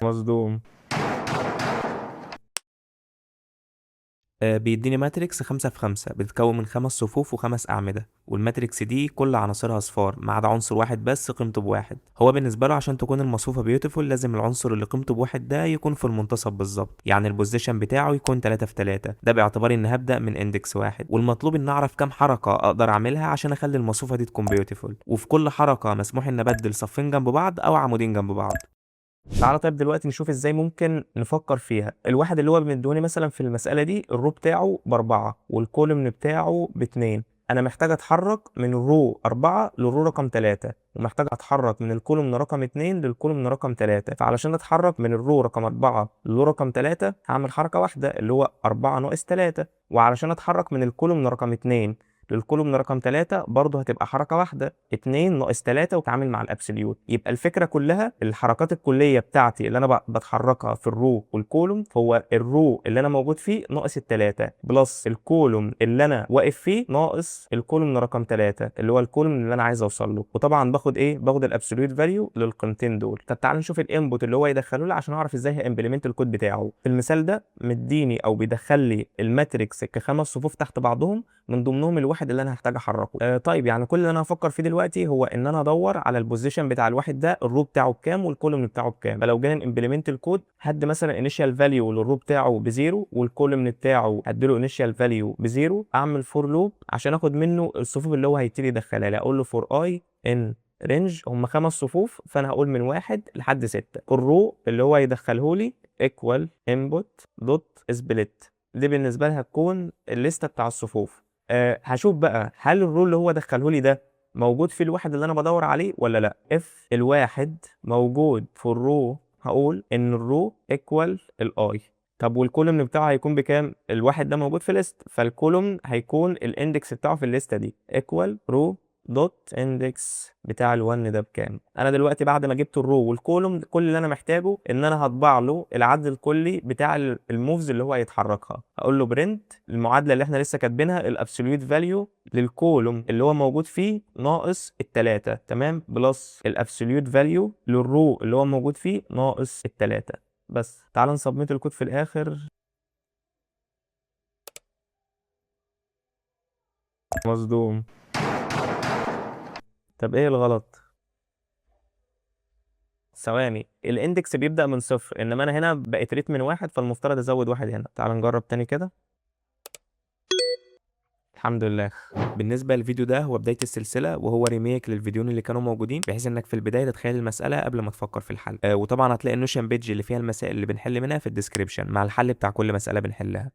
مصدوم. بيديني ماتريكس 5 في 5 بتتكون من 5 صفوف و5 أعمدة، والماتريكس دي كل عناصرها أصفار ما عدا عنصر واحد بس قيمته بواحد. هو بالنسبة له عشان تكون المصفوفة بيوتيفول لازم العنصر اللي قيمته بواحد ده يكون في المنتصف بالظبط، يعني البوزيشن بتاعه يكون 3 في 3، ده باعتبار إن هبدأ من إندكس واحد، والمطلوب إن أعرف كام حركة أقدر أعملها عشان أخلي المصفوفة دي تكون بيوتيفول، وفي كل حركة مسموح إن أبدل صفين جنب بعض أو عمودين جنب بعض. تعالى طيب دلوقتي نشوف ازاي ممكن نفكر فيها. الواحد اللي هو مدوني مثلا في المسألة دي الرو بتاعه ب4 والكولوم بتاعه ب2. انا محتاج اتحرك من الرو 4 للرو رقم 3، ومحتاج اتحرك من الكولوم رقم 2 للكولوم رقم 3. فعلشان اتحرك من الرو رقم 4 للرو رقم 3 هعمل حركة واحدة اللي هو 4 ناقص 3، وعلشان اتحرك من الكولوم رقم 2 للكولوم رقم 3 برضه هتبقى حركة واحدة، 2 ناقص 3 وتعامل مع الابسوليوت. يبقى الفكرة كلها الحركات الكلية بتاعتي اللي انا بتحركها في الرو والكولوم هو الرو اللي انا موجود فيه ناقص التلاتة بلس الكولوم اللي انا واقف فيه ناقص الكولوم رقم 3 اللي هو الكولوم اللي انا عايز اوصل له. وطبعا باخد ايه؟ باخد الابسوليوت فاليو للقيمتين دول. طب تعال نشوف الانبوت اللي هو يدخله لي عشان اعرف ازاي هامبلمنت الكود بتاعه. في المثال ده مديني او بيدخل لي الماتريكس كخمس صفوف تحت بعضهم من ضمنهم الواحد اللي انا هحتاج احركه. طيب يعني كل اللي انا هفكر فيه دلوقتي هو ان انا ادور على البوزيشن بتاع الواحد ده، الرو بتاعه بكام والكولوم بتاعه بكام. فلو جينا امبلمنت الكود هدي مثلا انيشال فاليو للرو بتاعه بزيرو والكولوم بتاعه هديله انيشال فاليو بزيرو، اعمل فور لوب عشان اخد منه الصفوف اللي هو هيبتدي يدخلها لي. اقول له فور اي ان رينج هم 5 صفوف، فانا هقول من 1 لحد 6. الرو اللي هو هيدخله لي ايكوال انبوت دوت سبليت، دي بالنسبه لها هتكون الليسته بتاع الصفوف. هشوف بقى هل الرو اللي هو دخله لي ده موجود في الواحد اللي انا بدور عليه ولا لا. اف الواحد موجود في الرو هقول ان الرو ايكوال الاي. طب والكولوم بتاعه هيكون بكام؟ الواحد ده موجود في ليست، فالكولوم هيكون الاندكس بتاعه في الليسته دي ايكوال رو دوت اندكس بتاع ال1 ده بكام. انا دلوقتي بعد ما جبت الرو والكولوم كل اللي انا محتاجه ان انا هطبع له العدد الكلي بتاع الموفز اللي هو هيتحركها. اقول له برنت المعادله اللي احنا لسه كاتبينها الابسوليوت فاليو للكولوم اللي هو موجود فيه ناقص التلاتة، تمام، بلس الابسوليوت فاليو للرو اللي هو موجود فيه ناقص التلاتة. بس تعال نسبميت الكود في الاخر. مصدوم. طب ايه الغلط؟ ثواني، الاندكس بيبدأ من صفر انما انا هنا بقيت ريت من 1، فالمفترض ازود 1 هنا. تعال نجرب تاني كده. الحمد لله. بالنسبة للفيديو ده هو بداية السلسلة، وهو ريميك للفيديوهين اللي كانوا موجودين بحيث انك في البداية تتخيل المسألة قبل ما تفكر في الحل. وطبعا هتلاقي النوشن بيج اللي فيها المسائل اللي بنحل منها في الديسكريبشن مع الحل بتاع كل مسألة بنحلها.